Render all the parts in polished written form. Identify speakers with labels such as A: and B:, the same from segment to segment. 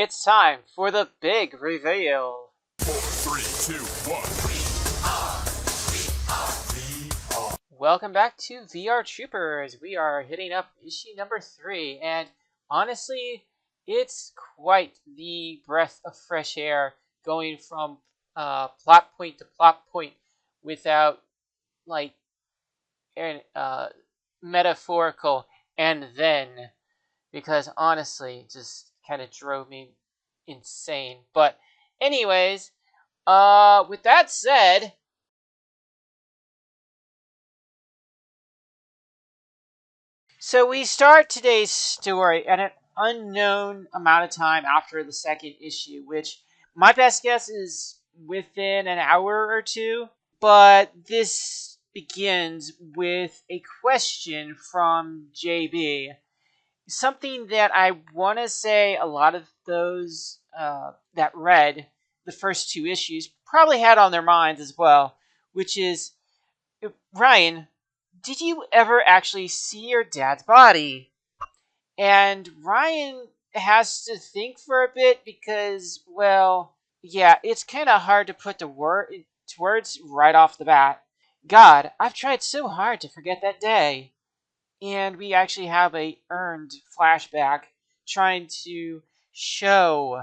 A: It's time for the big reveal.
B: 4, 3, 2, 1.
A: Welcome back to VR Troopers. We are hitting up issue number 3, and honestly, it's quite the breath of fresh air going from plot point to plot point without like metaphorical and then, because honestly, it just kind of drove me insane. But anyways, with that said, so we start today's story at an unknown amount of time after the second issue, which my best guess is within an hour or two. But this begins with a question from JB. Something that I want to say a lot of those that read the first two issues probably had on their minds as well, which is, Ryan, did you ever actually see your dad's body? And Ryan has to think for a bit because, well, yeah, it's kind of hard to put the words right off the bat. God, I've tried so hard to forget that day. And we actually have a earned flashback trying to show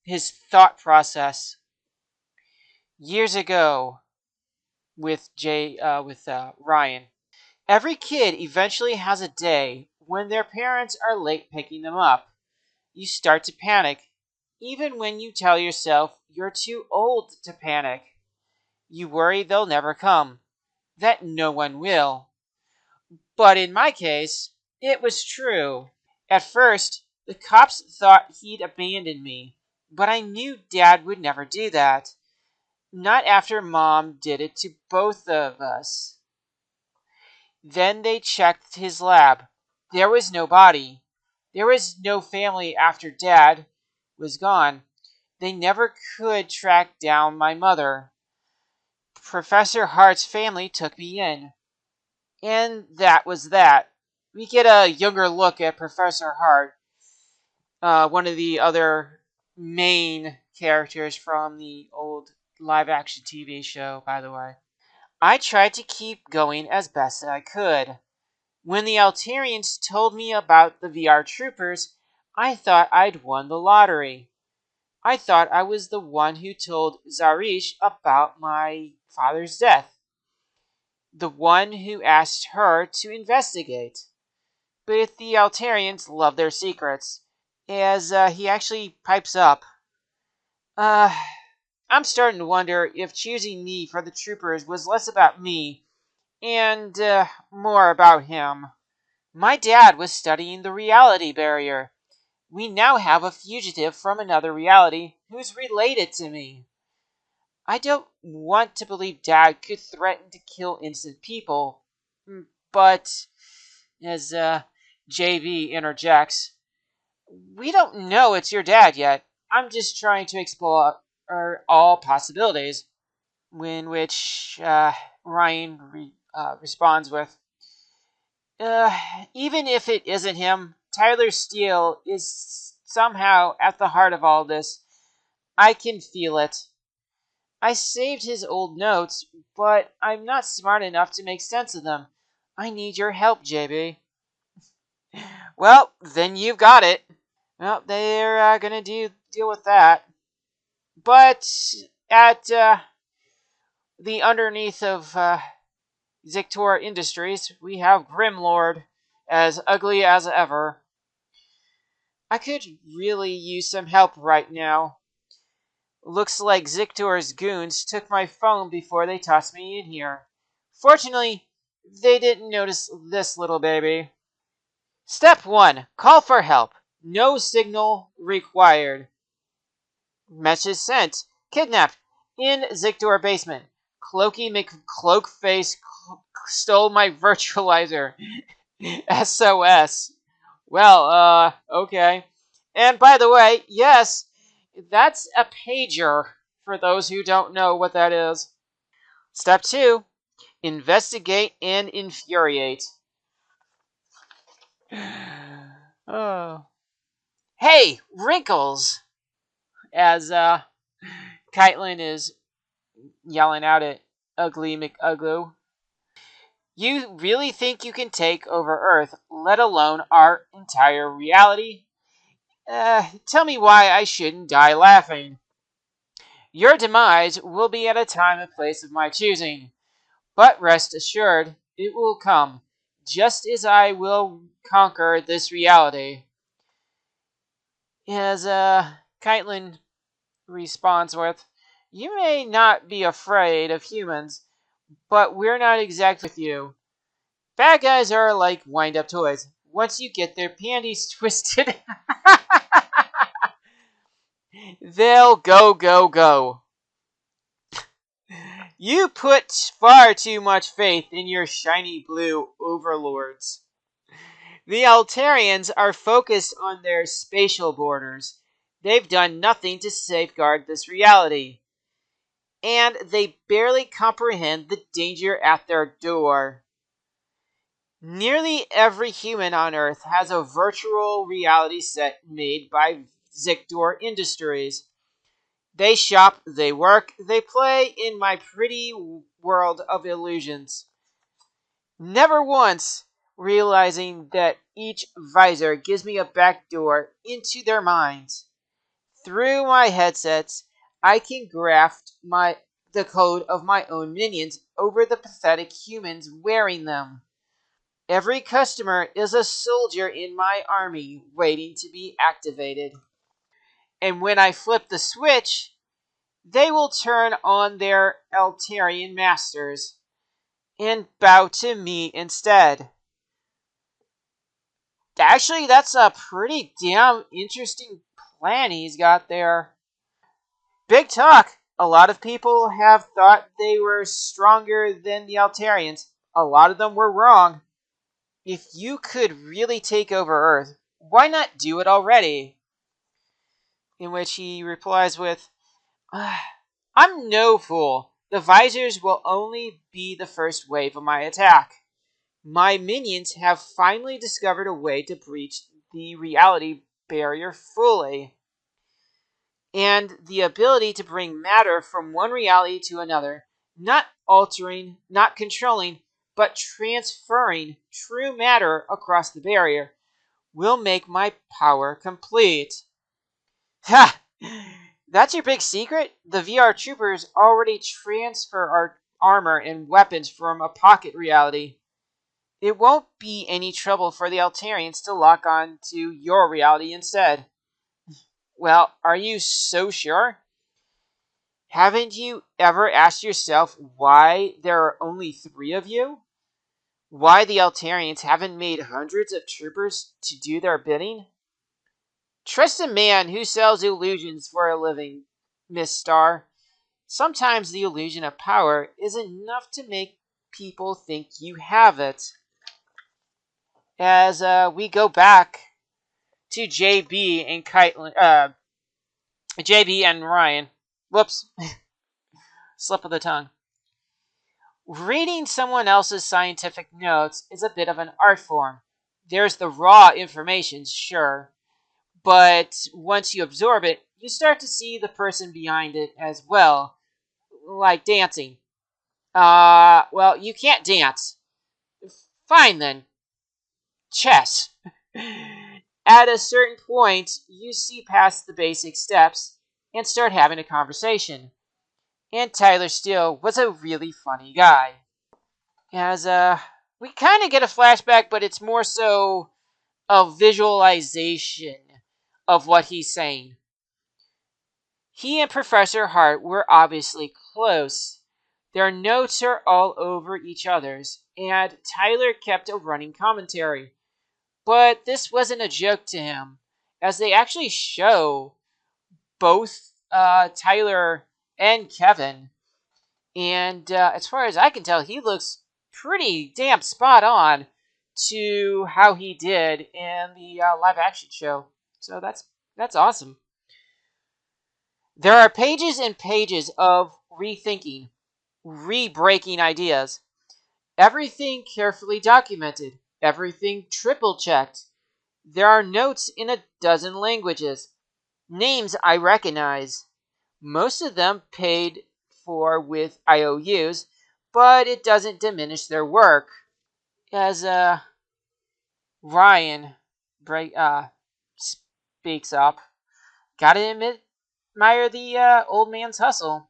A: his thought process years ago with Ryan. Every kid eventually has a day when their parents are late picking them up. You start to panic, even when you tell yourself you're too old to panic. You worry they'll never come, that no one will. But in my case, it was true. At first, the cops thought he'd abandoned me, but I knew Dad would never do that. Not after Mom did it to both of us. Then they checked his lab. There was no body. There was no family after Dad was gone. They never could track down my mother. Professor Hart's family took me in. And that was that. We get a younger look at Professor Hart, one of the other main characters from the old live-action TV show, by the way. I tried to keep going as best I could. When the Altarians told me about the VR Troopers, I thought I'd won the lottery. I thought I was the one who told Zarish about my father's death. The one who asked her to investigate. But the Altarians love their secrets, as he actually pipes up. I'm starting to wonder if choosing me for the troopers was less about me and more about him. My dad was studying the reality barrier. We now have a fugitive from another reality who's related to me. I don't want to believe Dad could threaten to kill innocent people, but as JB interjects, we don't know it's your dad yet. I'm just trying to explore all possibilities. In which Ryan responds with, even if it isn't him, Tyler Steele is somehow at the heart of all this. I can feel it. I saved his old notes, but I'm not smart enough to make sense of them. I need your help, JB. Well, then you've got it. Well, they're gonna deal with that. But at the underneath of Zictor Industries, we have Grimlord, as ugly as ever. I could really use some help right now. Looks like Zictor's goons took my phone before they tossed me in here. Fortunately, they didn't notice this little baby. Step 1. Call for help. No signal required. Message sent. Kidnapped. In Zictor basement. Cloaky McCloakface stole my virtualizer. SOS. Well, okay. And by the way, yes, that's a pager for those who don't know what that is. Step 2. Investigate and infuriate. Oh. Hey, Wrinkles! As Caitlin is yelling out at Ugly McUglo. You really think you can take over Earth, let alone our entire reality? Tell me why I shouldn't die laughing. Your demise will be at a time and place of my choosing, but rest assured, it will come, just as I will conquer this reality. As Caitlin responds with, You may not be afraid of humans, but we're not exactly with you. Bad guys are like wind up toys. Once you get their panties twisted, they'll go, go, go. You put far too much faith in your shiny blue overlords. The Altarians are focused on their spatial borders. They've done nothing to safeguard this reality. And they barely comprehend the danger at their door. Nearly every human on Earth has a virtual reality set made by Zictor Industries. They shop, they work, they play in my pretty world of illusions. Never once realizing that each visor gives me a back door into their minds. Through my headsets, I can graft the code of my own minions over the pathetic humans wearing them. Every customer is a soldier in my army waiting to be activated. And when I flip the switch, they will turn on their Altarian masters and bow to me instead. Actually, that's a pretty damn interesting plan he's got there. Big talk. A lot of people have thought they were stronger than the Altarians. A lot of them were wrong. If you could really take over Earth, why not do it already? In which he replies with, I'm no fool. The visors will only be the first wave of my attack. My minions have finally discovered a way to breach the reality barrier fully. And the ability to bring matter from one reality to another, not altering, not controlling, but transferring true matter across the barrier, will make my power complete. Ha! That's your big secret? The VR troopers already transfer our armor and weapons from a pocket reality. It won't be any trouble for the Altarians to lock on to your reality instead. Well, are you so sure? Haven't you ever asked yourself why there are only 3 of you? Why the Altarians haven't made hundreds of troopers to do their bidding? Trust a man who sells illusions for a living, Miss Star. Sometimes the illusion of power is enough to make people think you have it. As we go back to JB and JB and Ryan. Whoops, slip of the tongue. Reading someone else's scientific notes is a bit of an art form. There's the raw information, sure, but once you absorb it, you start to see the person behind it as well, like dancing. Well, you can't dance. Fine then. Chess. At a certain point, you see past the basic steps and start having a conversation. And Tyler Steele was a really funny guy. As we kind of get a flashback, but it's more so a visualization of what he's saying. He and Professor Hart were obviously close. Their notes are all over each other's, and Tyler kept a running commentary. But this wasn't a joke to him, as they actually show both Tyler and Kevin. And as far as I can tell, he looks pretty damn spot on to how he did in the live action show. So that's awesome. There are pages and pages of rethinking, re-breaking ideas. Everything carefully documented, everything triple checked. There are notes in a dozen languages. Names I recognize. Most of them paid for with IOUs, but it doesn't diminish their work. As Ryan speaks up, gotta admire the old man's hustle.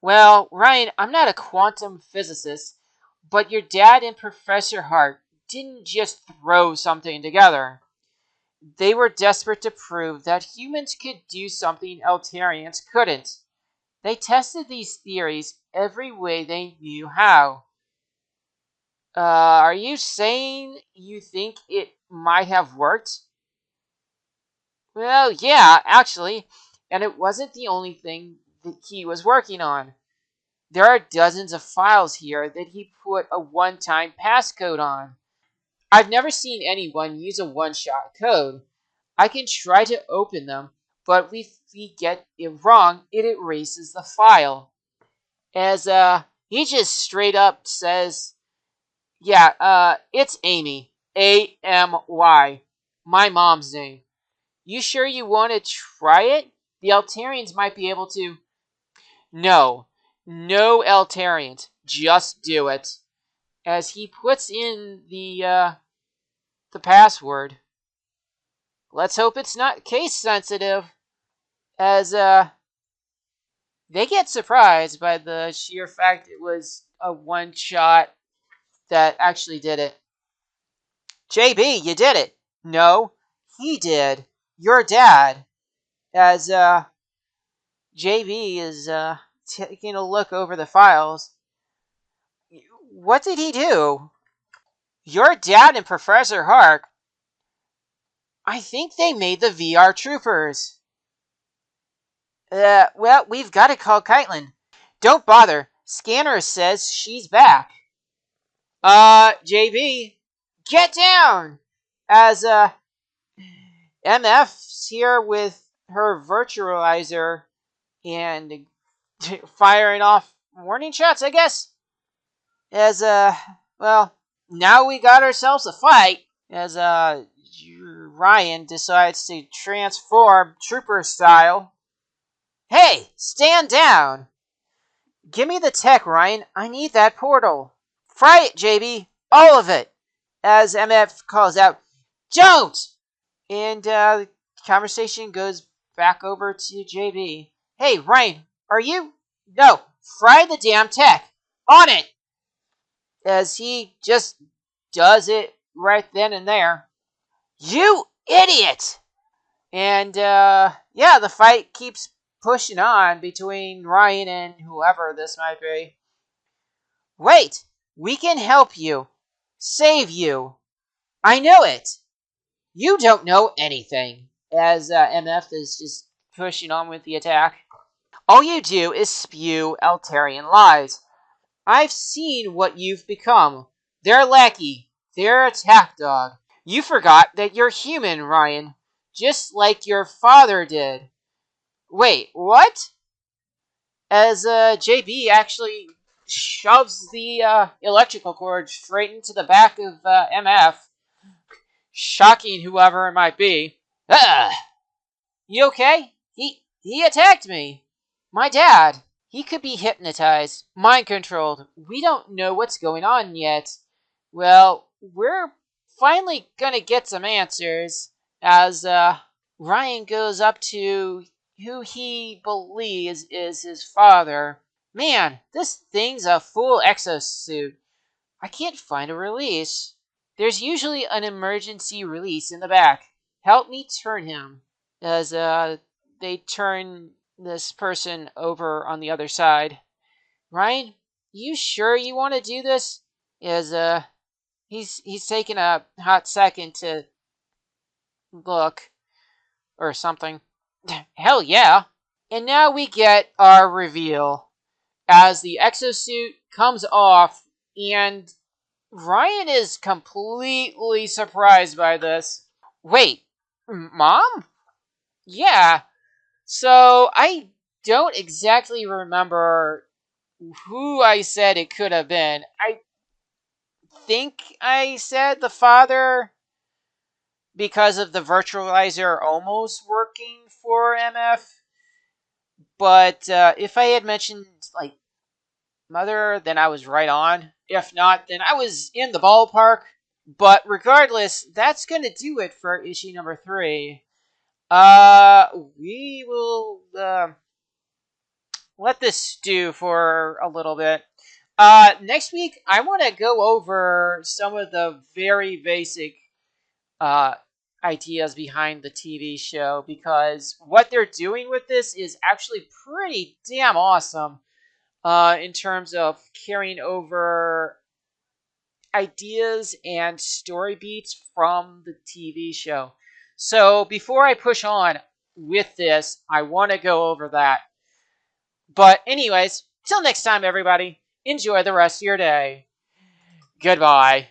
A: Well, Ryan, I'm not a quantum physicist, but your dad and Professor Hart didn't just throw something together. They were desperate to prove that humans could do something Eltarians couldn't. They tested these theories every way they knew how. Are you saying you think it might have worked? Well, yeah, actually, and it wasn't the only thing that he was working on. There are dozens of files here that he put a one-time passcode on. I've never seen anyone use a one-shot code. I can try to open them, but if we get it wrong, it erases the file. As he just straight up says, yeah, it's Amy. Amy. My mom's name. You sure you want to try it? The Altarians might be able to. No. No Altarians. Just do it. As he puts in the password. Let's hope it's not case sensitive. As they get surprised by the sheer fact it was a one shot that actually did it. JB, you did it. No, he did. Your dad. As JB is taking a look over the files. What did he do? Your dad and Professor Hark. I think they made the VR troopers. Well, we've got to call Kaitlin. Don't bother. Scanner says she's back. JB, get down! As, MF's here with her virtualizer and firing off warning shots, I guess. As, well, now we got ourselves a fight. As, Ryan decides to transform trooper style. Hey, stand down! Give me the tech, Ryan. I need that portal. Fry it, JB. All of it. As MF calls out, don't! And the conversation goes back over to JB. Hey, Ryan, are you? No, fry the damn tech. On it! As he just does it right then and there. You idiot! And yeah, the fight keeps pushing on between Ryan and whoever this might be. Wait, we can help you. Save you. I know it. You don't know anything. As MF is just pushing on with the attack. All you do is spew Eltarian lies. I've seen what you've become. Their lackey. Their attack dog. You forgot that you're human, Ryan. Just like your father did. Wait, what? As JB actually shoves the electrical cord straight into the back of MF, shocking whoever it might be. You okay? He attacked me. My dad. He could be hypnotized, mind controlled. We don't know what's going on yet. Well, we're finally gonna get some answers as Ryan goes up to who he believes is his father. Man, this thing's a full exosuit. I can't find a release. There's usually an emergency release in the back. Help me turn him. As they turn this person over on the other side. Ryan, you sure you want to do this? As he's taking a hot second to look or something. Hell yeah. And now we get our reveal as the exosuit comes off and Ryan is completely surprised by this. Wait, Mom? Yeah. So I don't exactly remember who I said it could have been. I think I said the father because of the virtualizer almost working for MF. But if I had mentioned like Mother, then I was right on. If not, then I was in the ballpark. But regardless, that's gonna do it for issue number 3. We will let this stew for a little bit. Next week, I want to go over some of the very basic uh, ideas behind the TV show because what they're doing with this is actually pretty damn awesome in terms of carrying over ideas and story beats from the TV show. So before I push on with this, I want to go over that. But, anyways, till next time, everybody, enjoy the rest of your day. Goodbye.